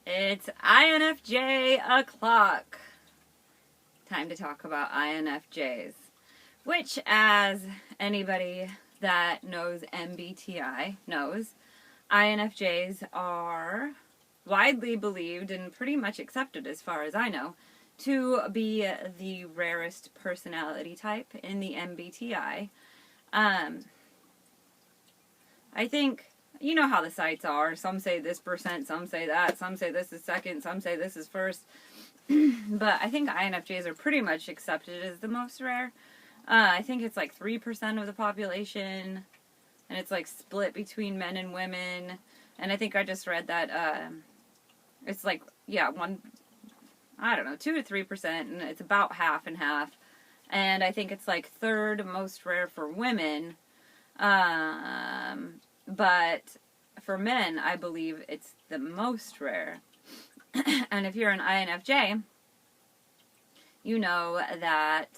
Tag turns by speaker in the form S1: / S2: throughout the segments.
S1: It's INFJ o'clock. Time to talk about INFJs. Which, as anybody that knows MBTI knows, INFJs are widely believed and pretty much accepted, as far as I know, to be the rarest personality type in the MBTI. I think, you know how the sites are. Some say this percent, some say that, some say this is second, some say this is first. But I think INFJs are pretty much accepted as the most rare. I think it's like 3% of the population, and it's like split between men and women. And I think I just read that it's like, yeah, 2 to 3%, and it's about half and half. And I think it's like third most rare for women. But for men, I believe it's the most rare. And if you're an INFJ, you know that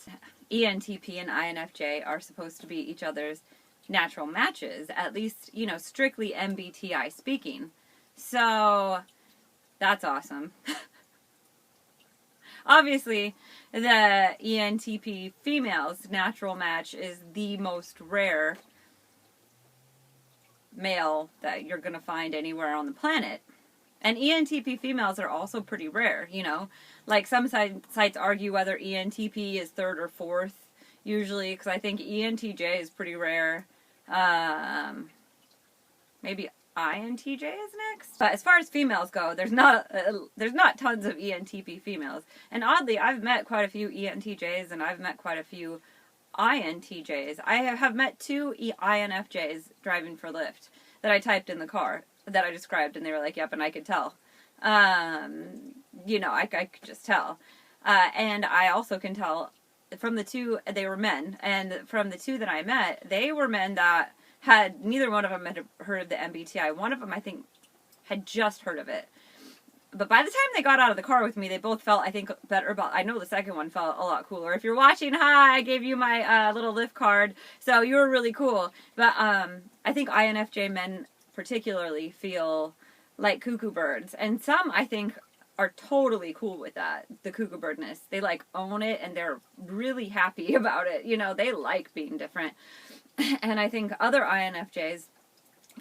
S1: ENTP and INFJ are supposed to be each other's natural matches, at least, you know, strictly MBTI speaking. So, that's awesome. Obviously, the ENTP female's natural match is the most rare male that you're going to find anywhere on the planet. And ENTP females are also pretty rare, you know. Like, some sites argue whether ENTP is third or fourth, usually, because I think ENTJ is pretty rare. Maybe INTJ is next. But as far as females go, there's not tons of ENTP females. And oddly, I've met quite a few ENTJs, and I've met quite a few INTJs. I have met 2 INFJs driving for Lyft that I typed in the car that I described, and they were like, yep, and I could tell. You know, I could just tell. And I also can tell from the 2, they were men, and from the 2 that I met, they were men that neither one of them had heard of the MBTI. One of them, I think, had just heard of it. But by the time they got out of the car with me, they both felt, I think, better about, I know the second one felt a lot cooler. If you're watching, hi, I gave you my little Lyft card, so you were really cool. But I think INFJ men particularly feel like cuckoo birds. And some, I think, are totally cool with that, the Cuckoobirdness. They, like, own it, and they're really happy about it. You know, they like being different. And I think other INFJs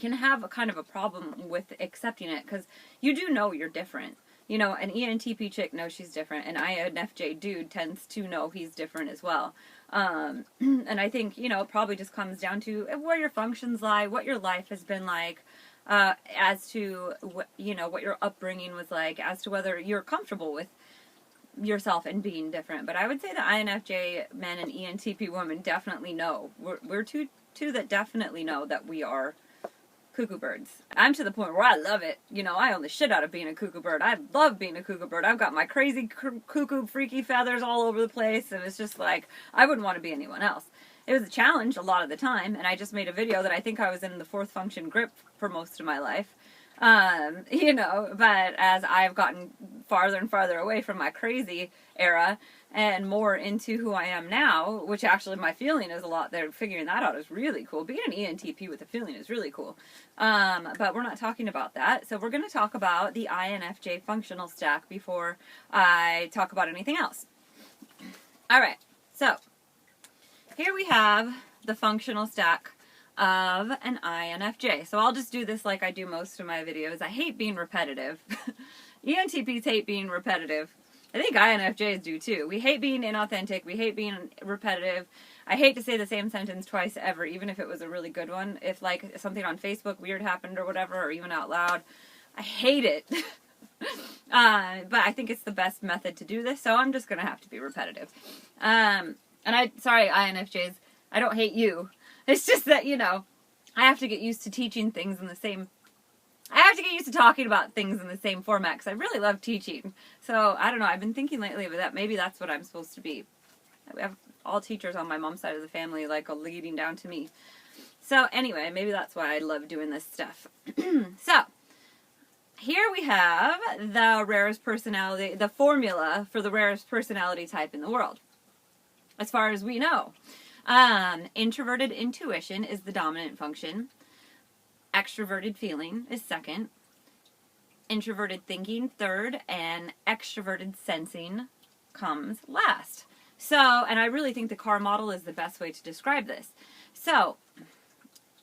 S1: can have a kind of a problem with accepting it, because you do know you're different. You know, an ENTP chick knows she's different, and INFJ dude tends to know he's different as well. And I think, you know, it probably just comes down to where your functions lie, what your life has been like, as to, you know, what your upbringing was like, as to whether you're comfortable with yourself and being different. But I would say that INFJ men and ENTP women definitely know. We're two that definitely know that we are cuckoo birds. I'm to the point where I love it. You know, I own the shit out of being a cuckoo bird. I love being a cuckoo bird. I've got my crazy cuckoo freaky feathers all over the place, and it's just like, I wouldn't want to be anyone else. It was a challenge a lot of the time, and I just made a video that I think I was in the 4th function grip for most of my life. You know, but as I've gotten farther and farther away from my crazy era and more into who I am now, which actually my feeling is a lot there, figuring that out is really cool. Being an ENTP with a feeling is really cool. But we're not talking about that. So we're going to talk about the INFJ functional stack before I talk about anything else. Alright, so here we have the functional stack of an INFJ. So I'll just do this like I do most of my videos. I hate being repetitive. ENTPs hate being repetitive. I think INFJs do too. We hate being inauthentic. We hate being repetitive. I hate to say the same sentence twice ever, even if it was a really good one. If, like, something on Facebook weird happened or whatever, or even out loud. I hate it. But I think it's the best method to do this, so I'm just going to have to be repetitive. Sorry, INFJs, I don't hate you. It's just that, you know, I have to get used to teaching things in the same... I have to get used to talking about things in the same format, because I really love teaching. So, I don't know, I've been thinking lately about that. Maybe that's what I'm supposed to be. We have all teachers on my mom's side of the family, like, leading down to me. So, anyway, maybe that's why I love doing this stuff. So, here we have the rarest personality, the formula for the rarest personality type in the world, as far as we know. Introverted intuition is the dominant function. Extroverted feeling is second. introverted thinking third, and extroverted sensing comes last. So, and I really think the car model is the best way to describe this. So,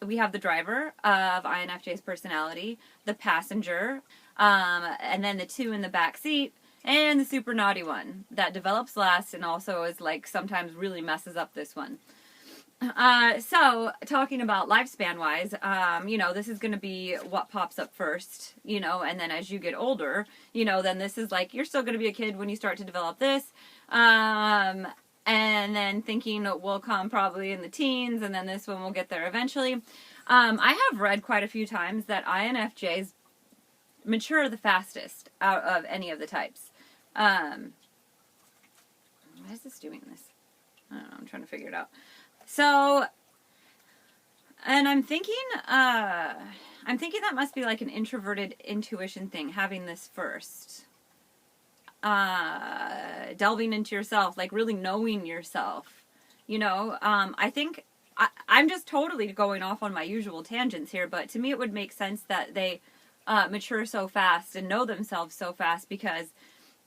S1: we have the driver of INFJ's personality, the passenger, and then the two in the back seat, and the super naughty one that develops last and also is like sometimes really messes up this one. So, talking about lifespan-wise, this is going to be what pops up first, and then as you get older, then this is like, you're still going to be a kid when you start to develop this, and then thinking will come probably in the teens, and then this one will get there eventually. I have read quite a few times that INFJs mature the fastest out of any of the types. Why is this doing this? I don't know, I'm trying to figure it out. So, and I'm thinking that must be like an introverted intuition thing, having this first. Delving into yourself, like really knowing yourself. I think, I'm just totally going off on my usual tangents here, but to me it would make sense that they mature so fast and know themselves so fast, because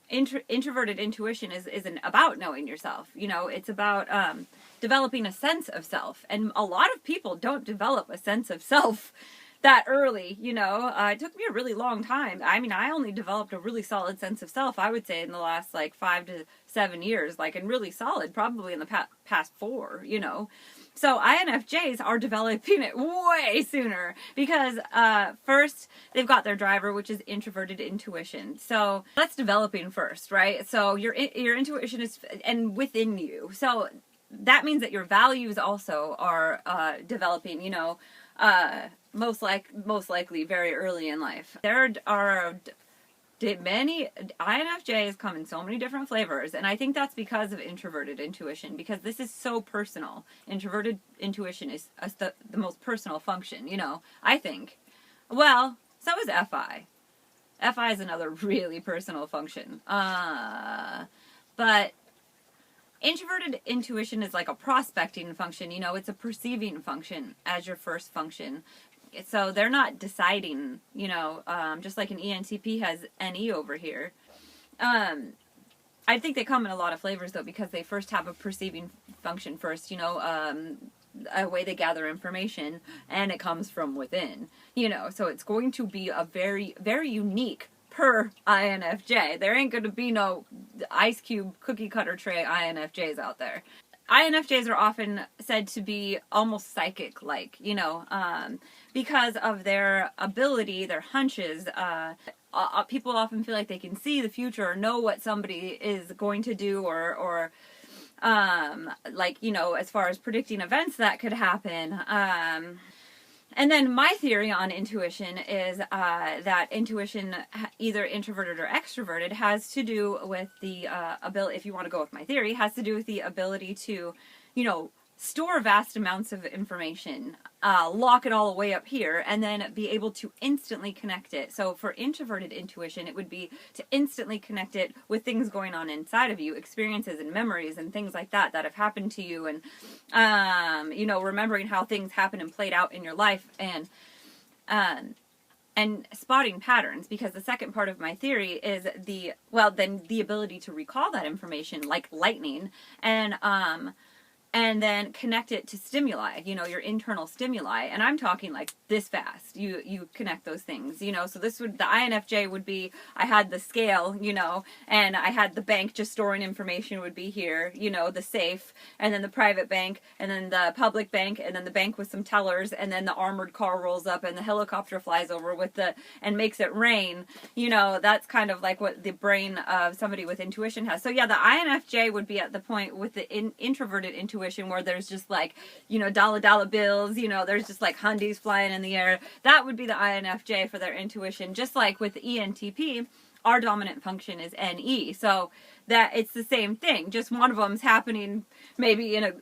S1: introverted intuition isn't about knowing yourself. It's about developing a sense of self, and a lot of people don't develop a sense of self that early. It took me a really long time. I mean, I only developed a really solid sense of self, I would say, in the last like 5 to 7 years, and really solid probably in the past 4. So INFJs are developing it way sooner, because first they've got their driver, which is introverted intuition. So that's developing first, right? So your intuition is and within you. So that means that your values also are developing. Most likely very early in life. There are many INFJs come in so many different flavors, and I think that's because of introverted intuition, because this is so personal. Introverted intuition is the most personal function, I think. Well, so is FI. FI is another really personal function. But introverted intuition is like a prospecting function, it's a perceiving function as your first function. So they're not deciding, just like an ENTP has NE over here. I think they come in a lot of flavors, though, because they first have a perceiving function first, a way they gather information, and it comes from within, so it's going to be a very, very unique per INFJ. There ain't going to be no ice cube cookie cutter tray INFJs out there. INFJs are often said to be almost psychic-like, because of their ability, their hunches. People often feel like they can see the future or know what somebody is going to do, or as far as predicting events that could happen. And then my theory on intuition is that intuition, either introverted or extroverted, has to do with the ability, if you want to go with my theory, has to do with the ability to, store vast amounts of information, lock it all away up here, and then be able to instantly connect it. So for introverted intuition, it would be to instantly connect it with things going on inside of you, experiences and memories and things like that have happened to you, and remembering how things happened and played out in your life, and spotting patterns, because the second part of my theory is the ability to recall that information like lightning, and then connect it to stimuli, your internal stimuli. And I'm talking like this fast. You connect those things, so the INFJ would be, I had the scale, and I had the bank just storing information would be here, the safe, and then the private bank, and then the public bank, and then the bank with some tellers, and then the armored car rolls up, and the helicopter flies over and makes it rain. That's kind of like what the brain of somebody with intuition has. So yeah, the INFJ would be at the point with the introverted intuition where there's just like, dollar bills, there's just like hundies flying in the air. That would be the INFJ for their intuition. Just like with the ENTP, our dominant function is NE. So that it's the same thing. Just one of them's happening maybe in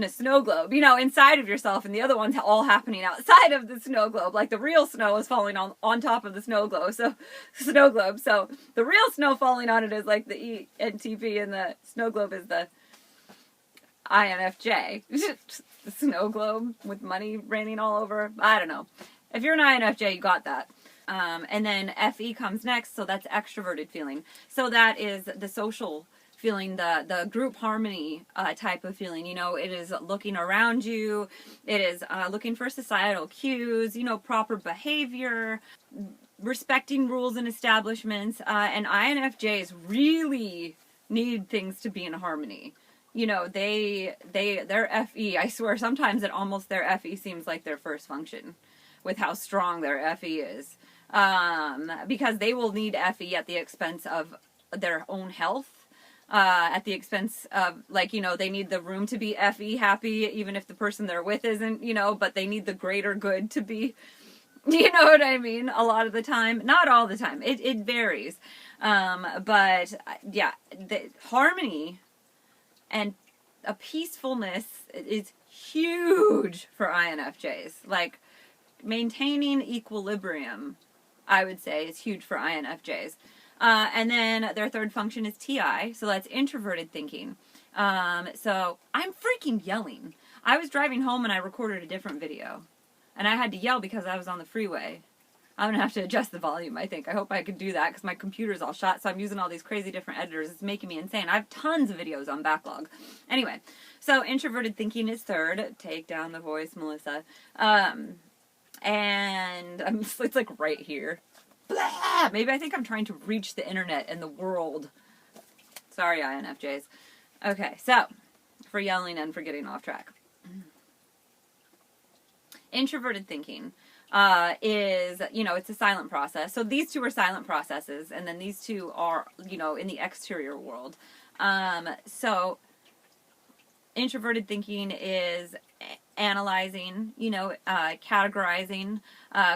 S1: a snow globe, inside of yourself, and the other one's all happening outside of the snow globe. Like the real snow is falling on top of the snow globe. So the real snow falling on it is like the ENTP, and the snow globe is the INFJ. The snow globe with money raining all over. I don't know. If you're an INFJ, you got that. And then FE comes next, so that's extroverted feeling. So that is the social feeling, the group harmony type of feeling. You know, it is looking around you, it is looking for societal cues, you know, proper behavior, respecting rules and establishments, and INFJs really need things to be in harmony. You know, their FE, I swear sometimes that almost their FE seems like their first function with how strong their FE is. Because they will need FE at the expense of their own health, at the expense of, like, you know, they need the room to be FE happy, even if the person they're with isn't, you know, but they need the greater good to be, you know what I mean? A lot of the time. Not all the time. It varies. But, yeah, the harmony and a peacefulness is huge for INFJs. Like, maintaining equilibrium, I would say, is huge for INFJs. And then their third function is TI, so that's introverted thinking. So I'm freaking yelling. I was driving home and I recorded a different video. And I had to yell because I was on the freeway. I'm going to have to adjust the volume, I think. I hope I can do that because my computer's all shot, so I'm using all these crazy different editors. It's making me insane. I have tons of videos on backlog. Anyway, so introverted thinking is third. Take down the voice, Melissa. And it's like right here. Blah! Maybe I think I'm trying to reach the internet and the world. Sorry, INFJs. Okay, so, for yelling and for getting off track. Introverted thinking is, you know, it's a silent process. So these two are silent processes, and then these two are, you know, in the exterior world. So introverted thinking is analyzing, you know, categorizing,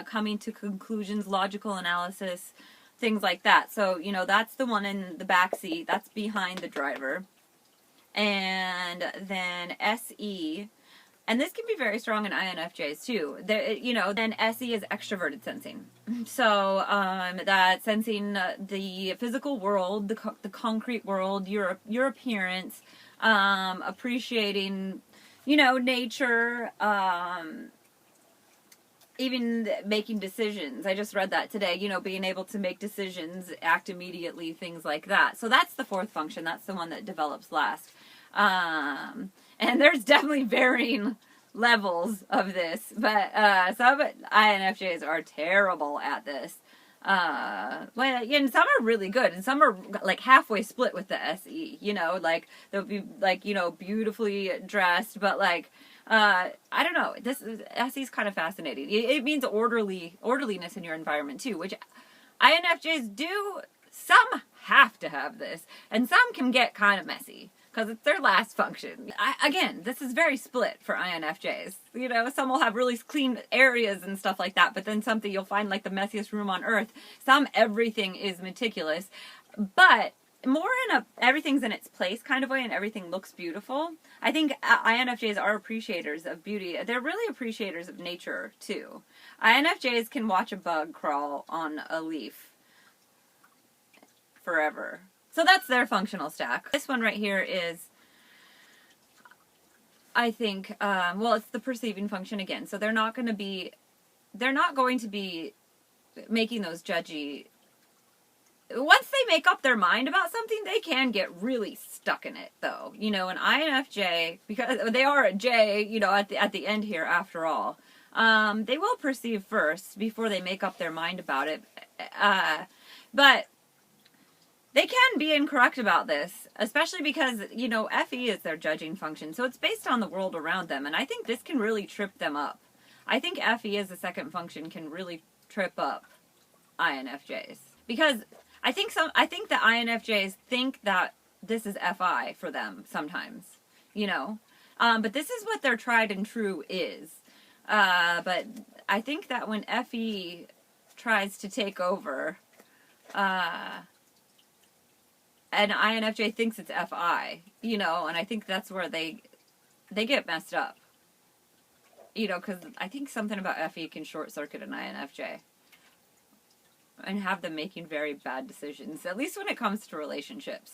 S1: coming to conclusions, logical analysis, things like that. So, you know, that's the one in the back seat. That's behind the driver. And then SE, and this can be very strong in INFJs too. You know, then SE is extroverted sensing. So that sensing the physical world, the concrete world, your appearance, appreciating, you know, nature, even making decisions. I just read that today, you know, being able to make decisions, act immediately, things like that. So that's the fourth function. That's the one that develops last. And there's definitely varying levels of this, but some INFJs are terrible at this. Well, yeah, and some are really good, and some are like halfway split with the SE. You know, like they'll be like, you know, beautifully dressed, but like I don't know. SE is kind of fascinating. It means orderliness in your environment too, which INFJs do. Some have to have this, and some can get kind of messy because it's their last function. Again, this is very split for INFJs. You know, some will have really clean areas and stuff like that, but then something you'll find like the messiest room on earth. Some everything is meticulous, but more in a everything's in its place kind of way, and everything looks beautiful. I think INFJs are appreciators of beauty. They're really appreciators of nature too. INFJs can watch a bug crawl on a leaf forever. So that's their functional stack. This one right here is, I think, well, it's the perceiving function again. So they're not going to be making those judgy. Once they make up their mind about something, they can get really stuck in it, though. You know, an INFJ, because they are a J, you know, at the end here, after all, they will perceive first before they make up their mind about it. But they can be incorrect about this, especially because, you know, FE is their judging function, so it's based on the world around them, and I think this can really trip them up. I think FE as a second function can really trip up INFJs. Because I think the INFJs think that this is FI for them sometimes, you know? But this is what their tried and true is. But I think that when FE tries to take over, and INFJ thinks it's FI, you know, and I think that's where they get messed up. You know, because I think something about FE can short-circuit an INFJ and have them making very bad decisions, at least when it comes to relationships.